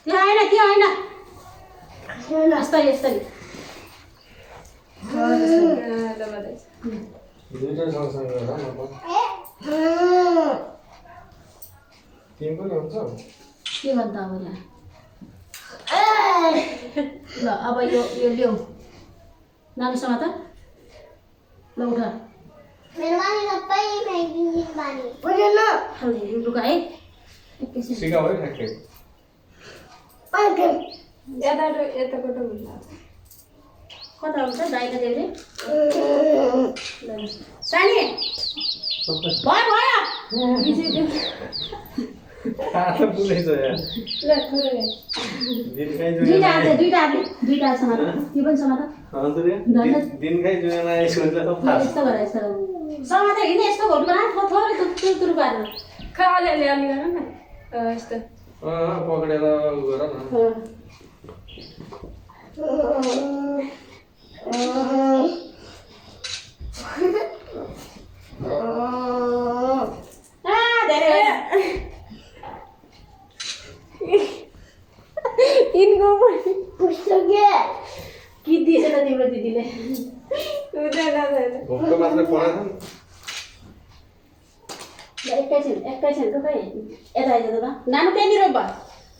त्यो होइन यस्तै दुईटा सँगसँगै होला न तिमी पनि हुन्छ के भन्दा अब यहाँ ल अब यो ल्याऊ नानी समात ल उठा मेरो बानी सबै फ्याँकिदिने बानी लुगा है सिकाऊ है ठ्याक्कै यताबाट हुन्छ कता हुन्छ दाइले देउरे सानी भयो हात पुगेछ यार दुईटा समात त्यो पनि समात दिन खाइ जुन आइसक्यो यस्तो गरेर समात हिँड्ने यस्तो घोटको थोरै तुरु पारेर खै अलि गर न यस्तो पक्रेर गर न इनको कि दिएछ त तिम्रो दिदीले घोप्टो मात्र पढाएछ नि एकैछिन त खै यता आइज त नानु त्यहाँनिर उभा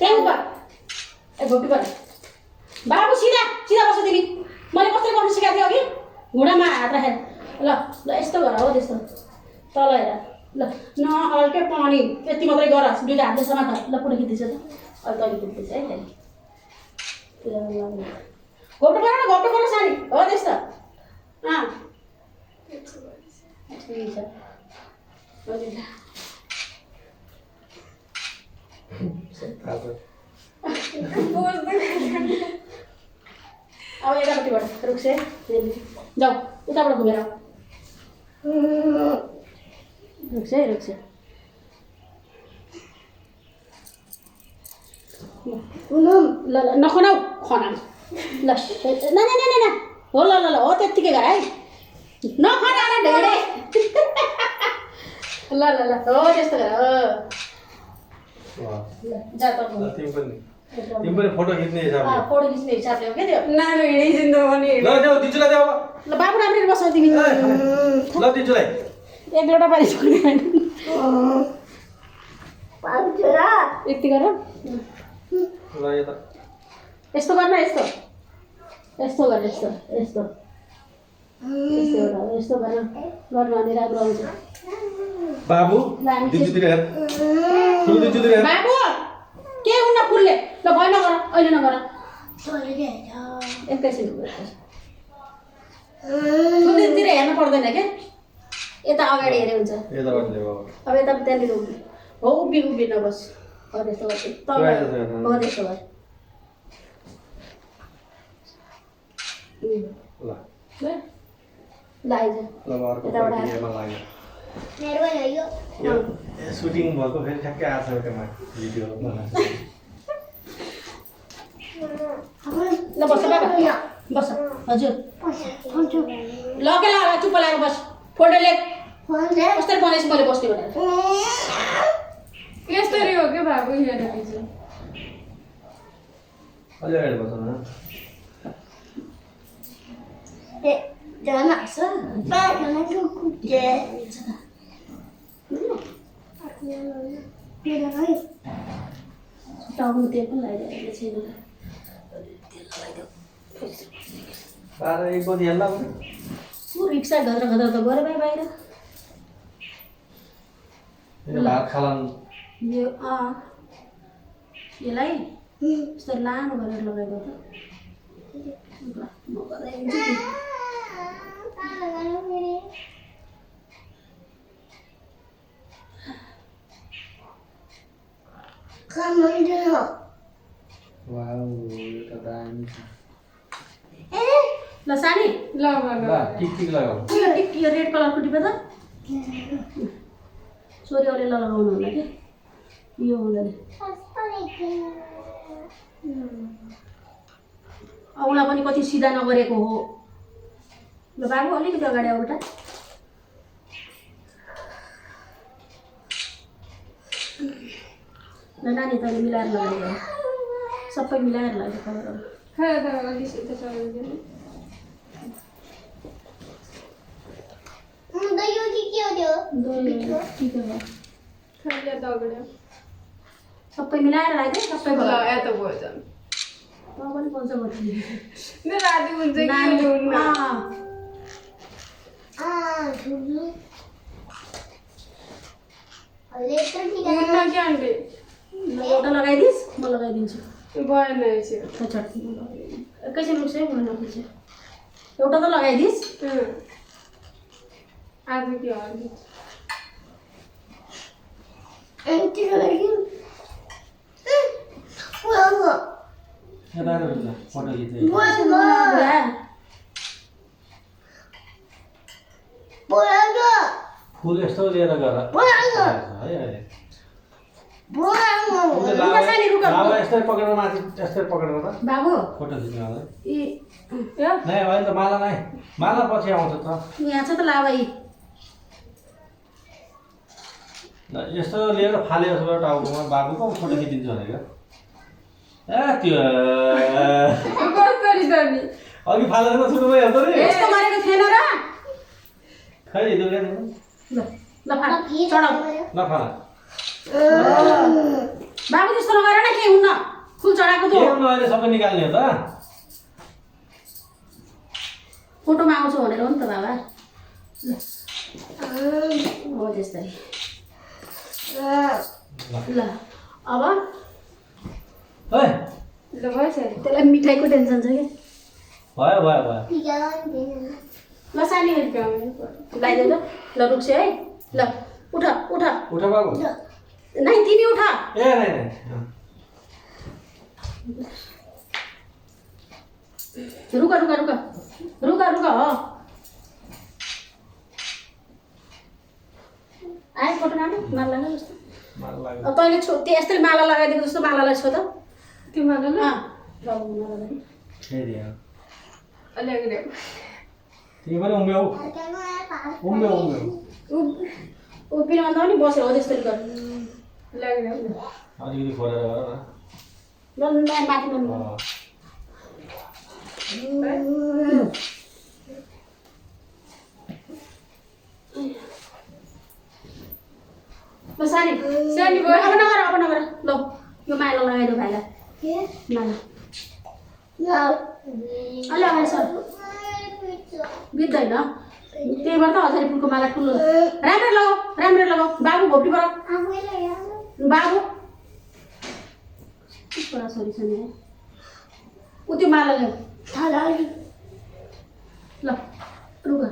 ए घोप्टी पर बाबु सिधा बस तिमी मैले कस्तो गर्नु सिकाएको थिएँ अघि घुँडामा हात राखेर ल यस्तो गर हो त्यस्तो तल हेर ल न हल्कै पानी यति मात्रै गर दुईटा हातले समात ल पुरा खिच्दैछ त अहिले तैँले खिच्दैछ है त्यहाँदेखि घोप्टो गर सानी हो त्यस्तो ठिक छ अब यतापट्टिबाट रुक्से जाऊ उताबाट घुमेर रुक्से ल नखनाउ खना ल न हो ल हो त्यत्तिकै गर है नखना ढेडे ल हो त्यस्तो गर जा त तिमी पनि फोटो खिच्ने हिसाबले फोटो खिच्ने हिसाबले हो क्या त्यो नानु हिँडिदिनु भने ल देऊ दिजुलाई देऊ ल बाबु राम्ररी बस्छौ तिमी ल दिजुलाई एक लोटा पानी छोड्ने होइन यति गर ल यता यस्तो गर्न यस्तो गर यस्तो गरेर गर्नु भने राम्रो आउँछ बाबु दिजुतिर हेर ठुलो दिजुतिर हेर बाबु के हुन्न फुलले ल भइ नगर अहिले नगर एकैछिन ठुलोतिर हेर्नु पर्दैन क्या यता अगाडि हेरे हुन्छ यताबाट ल्याऊ अब यता त्यहाँनिर उभिनु हो उभि नबस् हो त्यस्तो गर्छ हो त्यस्तो गर ल ल आइज ल अर्को भिडियोमा लाग्यो मेरो पनि हो यो सुटिङ भएको फेरि ठ्याक्कै आएको छ त्यसमा भिडियो ल बस बाबा बस हजुर लगे चुप्प लागेर बस फोटो लेख कस्तरी बनाएछु मैले बस्ने भनेर यस्तरी हो क्या बाबु हेरेर चाहिँ अलि अगाडि बस न टाउनु तेल पनि लगाइदिएको छैन तारा एक बजी हेर्ला रिक्सा घत्र त गरे भाइ बाहिर भात खालान् यो यसलाई यस्तो लानो गरेर लगाएको त म गराइदिन्छु नि वाउ यो त दामी छ ल सानी ल टिक लगाऊ यो टिक यो रेड कलरको टिपे त छोरी अरूले लगाउनु होला कि यो हुँदैन औँला पनि कति सिधा नगरेको हो ल बाबु अलिकति अगाडि आऊ त ल नानी तैँले मिलाएर लगाइदियो सबै मिलाएर लाग्यो कलरहरू खै त अघि त्यसो गरे दही हो कि के हो त्यो ठिकै भयो खै या दगड्यो सबै मिलाएर लगाइदियो सबै ल भयो यता भयो झन् तँ पनि पल्छ भयो न राति हुन्छ कि यो हुन्न ठुलो अहिले त ठिक हुन्न कि आन्टी एउटा लगाइदिस् म लगाइदिन्छु भएन यसो त छट एकैछिन रुक्छ है मलाई नपुग्छ एउटा त लगाइदिस् आज के हो यति लगी वाह यता हुन्छ फोटो खिच्दै वाह बोलागो फुल यस्तो लिएर गर बोलागो है अहिले बोलागो लावा यस्तै पक्रेर माथि यस्तै पक्रेर त बाबु फोटो खिच्नु होला यी नै अहिले त माला नै माला पछि आउँछ त यहाँ छ त लावा यी ल यस्तो लिएर फाले जस्तो टाउकोमा बाबुको फोटो खिचिदिन्छु भनेको ए त्यो कसरी त नि अघि फालेर त सुरु भइहाल्छ रे यस्तो गरेको थिएन र खै दुर्गा ल ल फाल चढाउ नफाला बाबु त्यस्तो नगर न के हुन्न फुल चढाएको के त गर्नु अहिले सबै निकाल्ने हो त फोटोमा आउँछु भनेर हो नि त बाबा हो त्यस्तै ल अब है ल भएछ त्यसलाई मिठाईको टेन्सन छ कि भयो भयो भयो ठीक है ल सानी लगाइदियो त ल रुक्छ है ल उठ उठ उठ बाबु नै तिमी उठ ए नै नै रुक रुक रुक रुक रुक हो आयो फोटो नाम माला लगाएको जस्तो माला लाग्यो अब तैँले यस्तै माला लगाइदिएको जस्तो मालालाई छो त तिमीलाई ल माला लगाइ फेरि अलि अघि ल्याऊ तिमी पनि उम्ब्यौ उम्ब्यौ उम्ब्यौ उभिनु अन्त पनि बसेर हो त्यसरी गर ल्याउ ल्याउ अलिकति खोलेर गर न ल माथि नम्बर ल सानी सानी भयो अब नगर ल यो माला लगाइदियो भाइलाई माला अलि अगाडि सर बित्दैन त्यही भएर त हजारी फुलको माला ठुलो राम्ररी लगाऊ बाबु घोप्टीबाट बाबु छोराछोरी छ नि ऊ त्यो माला ल्याऊ ल रुगा